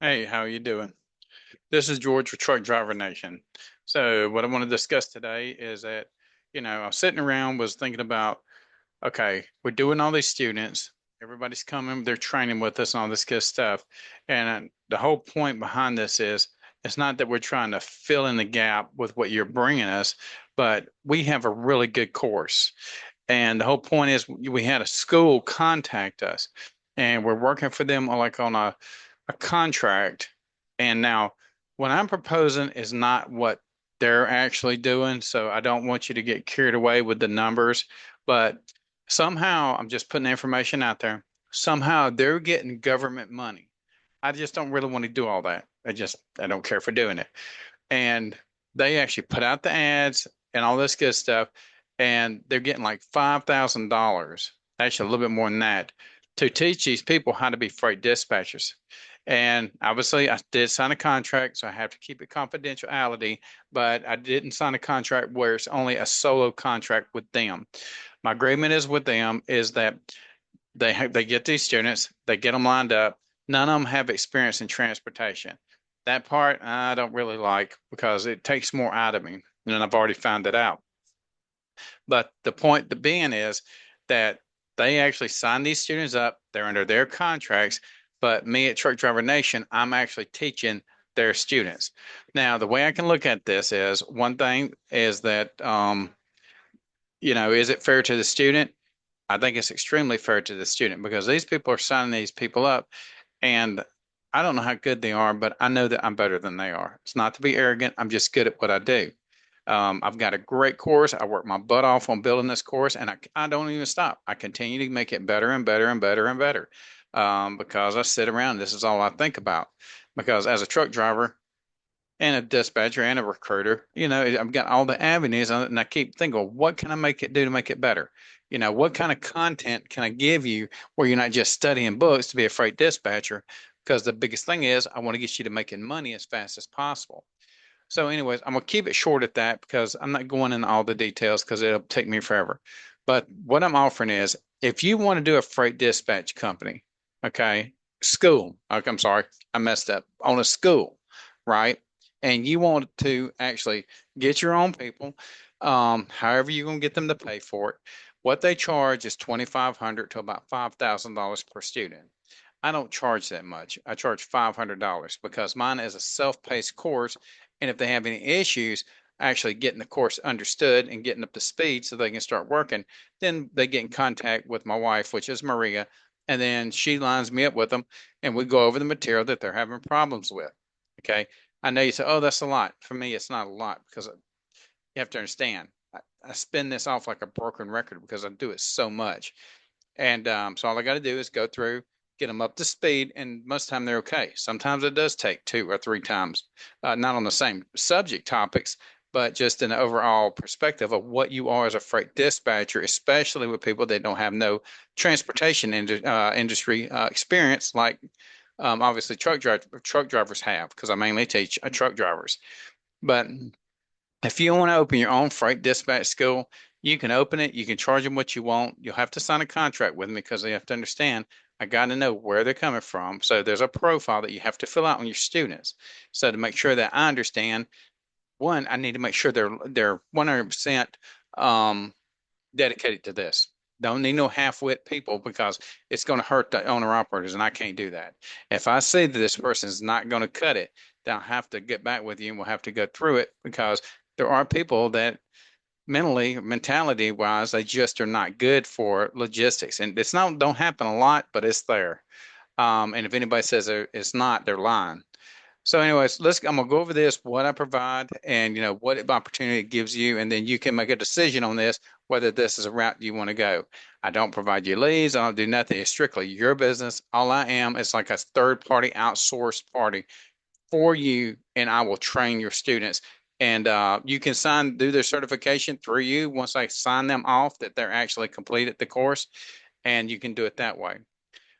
Hey, how you doing? This is George with Truck Driver Nation. So, what I want to discuss today is that, I was sitting around, was thinking about, okay, we're doing all these students, everybody's coming, they're training with us and all this good stuff. And the whole point behind this is it's not that we're trying to fill in the gap with what you're bringing us, but we have a really good course. And the whole point is we had a school contact us and we're working for them like on a contract. And now what I'm proposing is not what they're actually doing. So I don't want you to get carried away with the numbers, but somehow I'm just putting the information out there. Somehow they're getting government money. I just don't really want to do all that. I don't care for doing it. And they actually put out the ads and all this good stuff, and they're getting like $5,000, actually a little bit more than that, to teach these people how to be freight dispatchers. And obviously, I did sign a contract, so I have to keep it confidentiality, but I didn't sign a contract where it's only a solo contract with them. My agreement is with them is that they get these students, they get them lined up. None of them have experience in transportation. That part I don't really like because it takes more out of me, and I've already found it out. But the point being is that they actually sign these students up. They're under their contracts. But me at Truck Driver Nation, I'm actually teaching their students. Now, the way I can look at this is one thing is that, is it fair to the student? I think it's extremely fair to the student because these people are signing these people up, and I don't know how good they are, but I know that I'm better than they are. It's not to be arrogant. I'm just good at what I do. I've got a great course. I work my butt off on building this course, and I don't even stop. I continue to make it better and better and better and better because I sit around. This is all I think about. Because as a truck driver, and a dispatcher and a recruiter. I've got all the avenues on it, and I keep thinking, well, what can I make it do to make it better? What kind of content can I give you where you're not just studying books to be a freight dispatcher? Because the biggest thing is I want to get you to making money as fast as possible. So, anyways, I'm gonna keep it short at that because I'm not going into all the details because it'll take me forever. But what I'm offering is if you want to do a freight dispatch company, okay, school, okay, I'm sorry, I messed up on a school, right? And you want to actually get your own people, however you're gonna get them to pay for it. What they charge is $2,500 to about $5,000 per student. I don't charge that much. I charge $500 because mine is a self-paced course. And if they have any issues actually getting the course understood and getting up to speed so they can start working, then they get in contact with my wife, which is Maria. And then she lines me up with them and we go over the material that they're having problems with. Okay. I know you say, oh, that's a lot. For me, it's not a lot because you have to understand. I spin this off like a broken record because I do it so much. And so all I got to do is go through, get them up to speed, and most of the time they're okay. Sometimes it does take two or three times, not on the same subject topics, but just an overall perspective of what you are as a freight dispatcher, especially with people that don't have no transportation industry experience, like obviously truck drivers have, because I mainly teach truck drivers. But if you want to open your own freight dispatch school, you can open it. You can charge them what you want. You'll have to sign a contract with me because they have to understand. I got to know where they're coming from. So there's a profile that you have to fill out on your students. So to make sure that I understand, one, I need to make sure they're 100% um, dedicated to this. Don't need no half-wit people because it's going to hurt the owner operators, and I can't do that. If I see that this person is not going to cut it, then I'll have to get back with you and we'll have to go through it because there are people that mentality wise, they just are not good for logistics. And it's not, don't happen a lot, but it's there. And if anybody says it's not, they're lying. So, anyways, I'm gonna go over this, what I provide, and what opportunity it gives you, and then you can make a decision on this, whether this is a route you want to go. I don't provide you leads, I don't do nothing. It's strictly your business. All I am is like a third party outsourced party for you, and I will train your students. And you can do their certification through you once I sign them off that they're actually completed the course, and you can do it that way.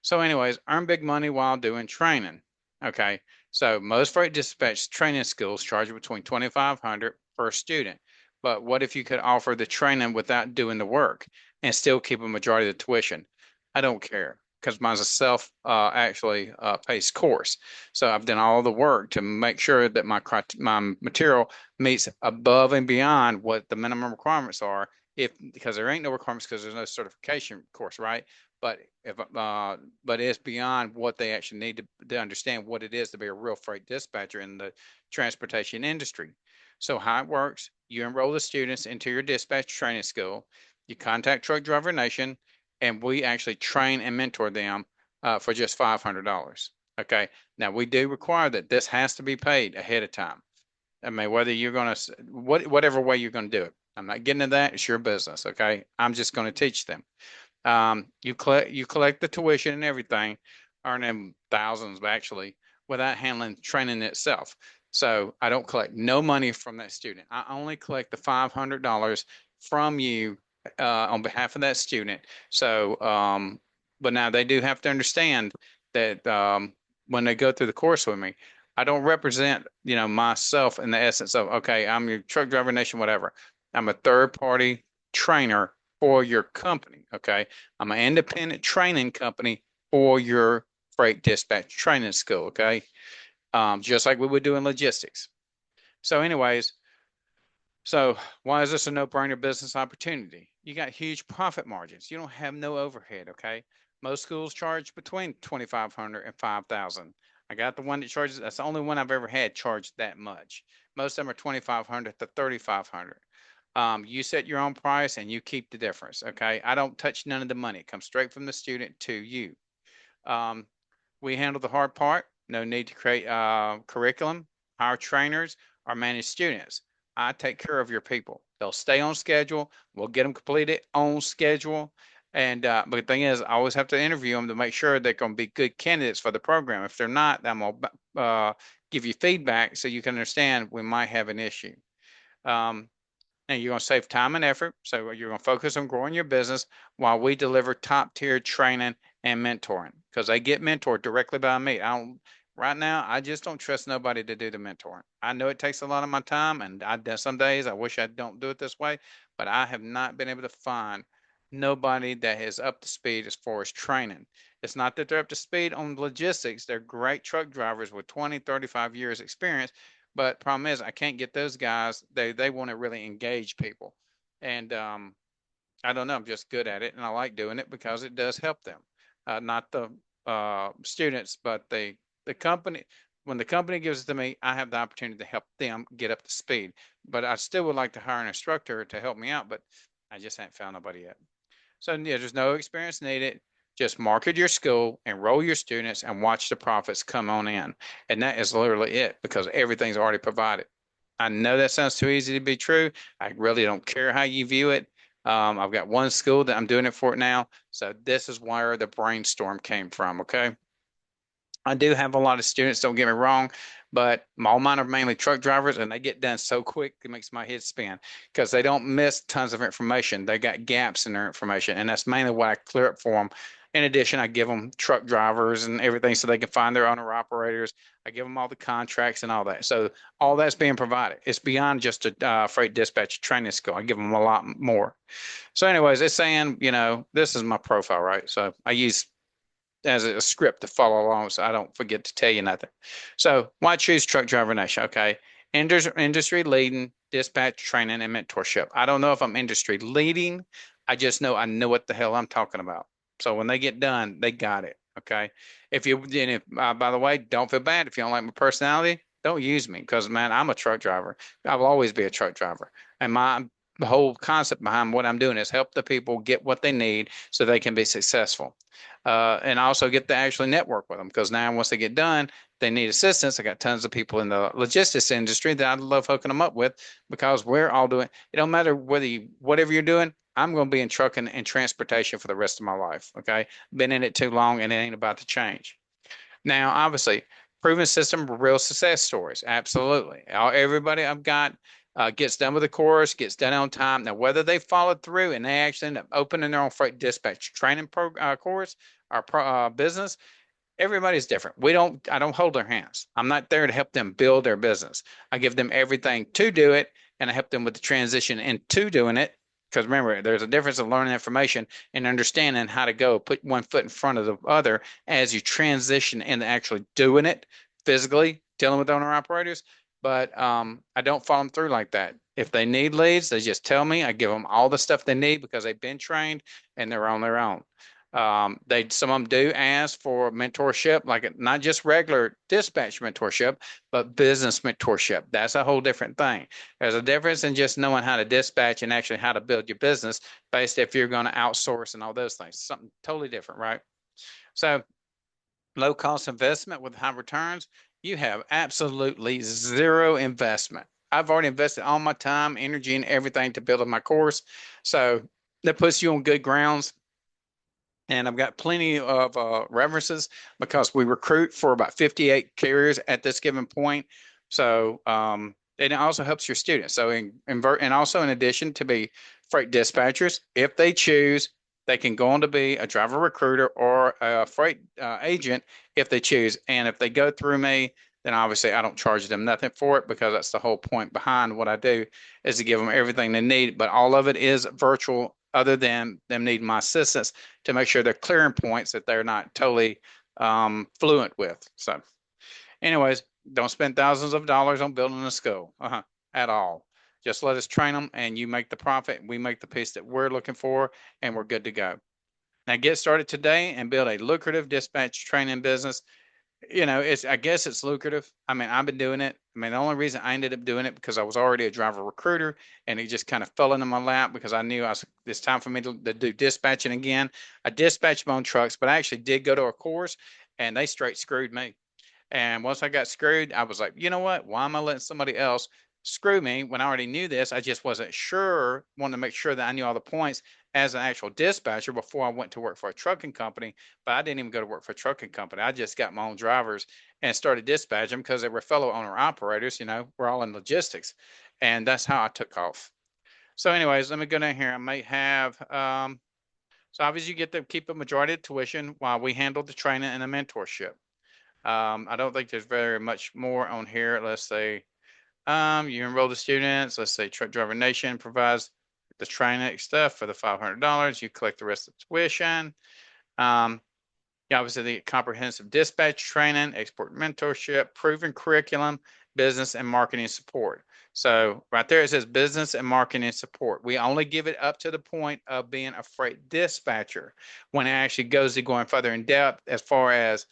So, anyways, earn big money while doing training. Okay. So most freight dispatch training schools charge between 2,500 per student. But what if you could offer the training without doing the work and still keep a majority of the tuition? I don't care. because mine's a self actually paced course. So I've done all the work to make sure that my material meets above and beyond what the minimum requirements are. If because there ain't no requirements because there's no certification course, right? But if but it's beyond what they actually need to understand what it is to be a real freight dispatcher in the transportation industry. So how it works, you enroll the students into your dispatch training school, you contact Truck Driver Nation, and we actually train and mentor them for just $500. Okay. Now we do require that this has to be paid ahead of time. I mean, whether you're going to, whatever way you're going to do it. I'm not getting into that. It's your business. Okay. I'm just going to teach them. You collect the tuition and everything, earning thousands actually without handling training itself. So I don't collect no money from that student. I only collect the $500 from you on behalf of that student. So, but now they do have to understand that when they go through the course with me, I don't represent, myself in the essence of, okay, I'm your truck driver nation, whatever. I'm a third party trainer for your company. Okay. I'm an independent training company for your freight dispatch training school. Okay. Just like we would do in logistics. So, anyways, so why is this a no-brainer business opportunity? You got huge profit margins. You don't have no overhead, okay? Most schools charge between 2,500 and 5,000. I got the one that charges, that's the only one I've ever had charged that much. Most of them are 2,500 to 3,500. You set your own price and you keep the difference, okay? I don't touch none of the money. It comes straight from the student to you. Um, we handle the hard part. No need to create curriculum, hire trainers, or manage students. I take care of your people. They'll stay on schedule. We'll get them completed on schedule. And but the thing is, I always have to interview them to make sure they're going to be good candidates for the program. If they're not, I'm going to give you feedback so you can understand we might have an issue. Um, and you're going to save time and effort. So you're going to focus on growing your business while we deliver top tier training and mentoring because they get mentored directly by me. I don't, right now, I just don't trust nobody to do the mentoring. I know it takes a lot of my time and some days I wish I don't do it this way, but I have not been able to find nobody that is up to speed as far as training. It's not that they're up to speed on logistics. They're great truck drivers with 20, 35 years experience, but problem is, I can't get those guys. They want to really engage people, and I don't know. I'm just good at it, and I like doing it because it does help them, not the students, but the company. When the company gives it to me, I have the opportunity to help them get up to speed. But I still would like to hire an instructor to help me out, but I just haven't found nobody yet. So yeah, there's no experience needed. Just market your school, enroll your students, and watch the profits come on in. And that is literally it because everything's already provided. I know that sounds too easy to be true. I really don't care how you view it. I've got one school that I'm doing it for now. So this is where the brainstorm came from. Okay. I do have a lot of students, don't get me wrong, but all mine are mainly truck drivers and they get done so quick it makes my head spin because they don't miss tons of information. They got gaps in their information, and that's mainly what I clear up for them. In addition, I give them truck drivers and everything so they can find their owner operators. I give them all the contracts and all that. So all that's being provided. It's beyond just a freight dispatch training school. I give them a lot more. So, anyways, it's saying, this is my profile, right? So I use as a script to follow along so I don't forget to tell you nothing. So why choose Truck Driver Nation? Okay. Industry leading dispatch training and mentorship. I don't know if I'm industry leading. I know what the hell I'm talking about. So when they get done, they got it. Okay. By the way, don't feel bad if you don't like my personality. Don't use me because, man, I'm a truck driver. I will always be a truck driver. And the whole concept behind what I'm doing is help the people get what they need so they can be successful. And also get to actually network with them because now once they get done, they need assistance. I got tons of people in the logistics industry that I love hooking them up with because we're all doing. It don't matter whatever you're doing. I'm going to be in trucking and transportation for the rest of my life. Okay, been in it too long, and it ain't about to change. Now, obviously, proven system, real success stories. Absolutely. Everybody I've got gets done with the course, gets done on time. Now, whether they followed through and they actually end up opening their own freight dispatch training course or business, everybody's different. I don't hold their hands. I'm not there to help them build their business. I give them everything to do it, and I help them with the transition into doing it. Because remember, there's a difference of learning information and understanding how to go put one foot in front of the other as you transition into actually doing it physically, dealing with owner operators. But I don't follow them through like that. If they need leads, they just tell me. I give them all the stuff they need because they've been trained and they're on their own. Some of them do ask for mentorship, like not just regular dispatch mentorship, but business mentorship. That's a whole different thing. There's a difference in just knowing how to dispatch and actually how to build your business based if you're going to outsource and all those things. Something totally different, right? So low cost investment with high returns, you have absolutely zero investment. I've already invested all my time, energy, and everything to build up my course. So that puts you on good grounds. And I've got plenty of references because we recruit for about 58 carriers at this given point. So, and it also helps your students. So, and also in addition to be freight dispatchers, if they choose, they can go on to be a driver recruiter or a freight agent if they choose. And if they go through me, then obviously I don't charge them nothing for it because that's the whole point behind what I do is to give them everything they need. But all of it is virtual, other than them needing my assistance to make sure they're clearing points that they're not totally fluent with. So, anyways, don't spend thousands of dollars on building a school at all. Just let us train them, and you make the profit. We make the piece that we're looking for, and we're good to go. Now, get started today and build a lucrative dispatch training business. I guess it's lucrative. I mean, I've been doing it. I mean, the only reason I ended up doing it because I was already a driver recruiter and it just kind of fell into my lap because I knew it's time for me to do dispatching again. I dispatched my own trucks, but I actually did go to a course and they straight screwed me. And once I got screwed, I was like, you know what? Why am I letting somebody else screw me when I already knew this? I just wasn't sure, wanted to make sure that I knew all the points as an actual dispatcher before I went to work for a trucking company. But I didn't even go to work for a trucking company. I just got my own drivers and started dispatching because they were fellow owner operators. We're all in logistics. And that's how I took off. So, anyways, let me go down here. I might have, so obviously you get to keep a majority of tuition while we handle the training and the mentorship. I don't think there's very much more on here. Let's say you enroll the students. Let's say Truck Driver Nation provides the training stuff for the $500. You collect the rest of the tuition. Um, yeah, obviously the comprehensive dispatch training, export mentorship, proven curriculum, business and marketing support. So right there it says business and marketing support. We only give it up to the point of being a freight dispatcher. When it actually goes to going further in depth as far as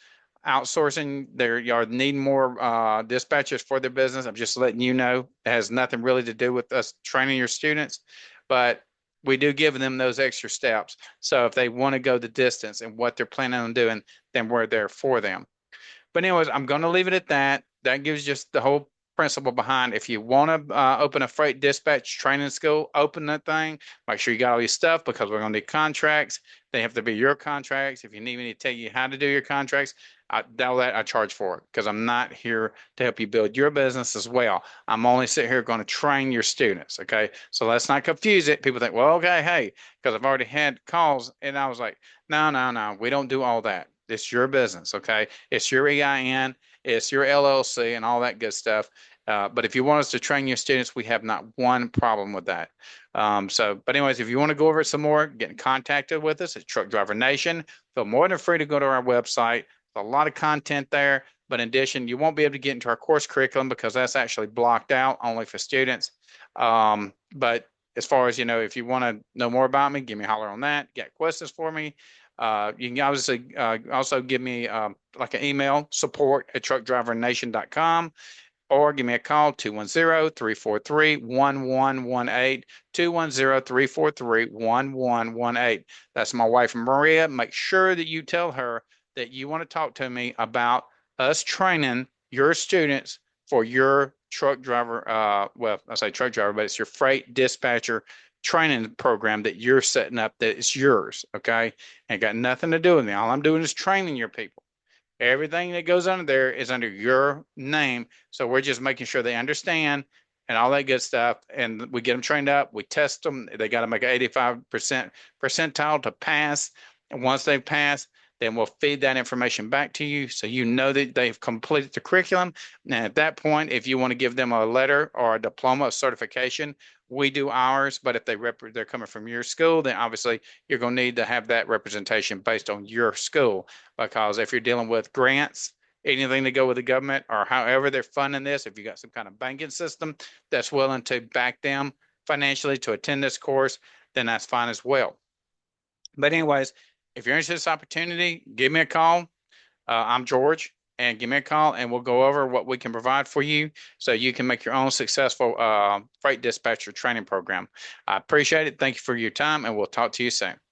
outsourcing, y'all need more dispatchers for their business. I'm just letting you know it has nothing really to do with us training your students, but we do give them those extra steps. So if they want to go the distance and what they're planning on doing, then we're there for them. But anyways, I'm going to leave it at that. That gives just the whole principle behind. If you want to open a freight dispatch training school, open that thing. Make sure you got all your stuff because we're going to need contracts. They have to be your contracts. If you need me to tell you how to do your contracts, all that I charge for it because I'm not here to help you build your business as well. I'm only sitting here going to train your students. Okay. So let's not confuse it. People think, well, okay, hey, because I've already had calls and I was like, no, no, no, we don't do all that. It's your business. Okay. It's your EIN, it's your LLC and all that good stuff. But if you want us to train your students, we have not one problem with that. But anyways, if you want to go over it some more, get in contact with us at Truck Driver Nation. Feel more than free to go to our website. There's a lot of content there. But in addition, you won't be able to get into our course curriculum because that's actually blocked out only for students. But as far as, if you want to know more about me, give me a holler on that. Get questions for me. You can obviously also give me like an email, support@truckdrivernation.com, or give me a call, 210-343-1118, 210-343-1118. That's my wife, Maria. Make sure that you tell her that you want to talk to me about us training your students for your truck driver, well, I say truck driver, but it's your freight dispatcher training program that you're setting up that is yours, okay? Ain't got nothing to do with me. All I'm doing is training your people. Everything that goes under there is under your name. So we're just making sure they understand and all that good stuff. And we get them trained up. We test them. They got to make an 85% percentile to pass. And once they pass, then we'll feed that information back to you so you know that they've completed the curriculum. And at that point, if you want to give them a letter or a diploma of certification, we do ours. But if they're coming from your school, then obviously you're going to need to have that representation based on your school. Because if you're dealing with grants, anything to go with the government or however they're funding this, if you got some kind of banking system that's willing to back them financially to attend this course, then that's fine as well. But anyways, if you're interested in this opportunity, give me a call. I'm George, and give me a call, and we'll go over what we can provide for you so you can make your own successful freight dispatcher training program. I appreciate it. Thank you for your time, and we'll talk to you soon.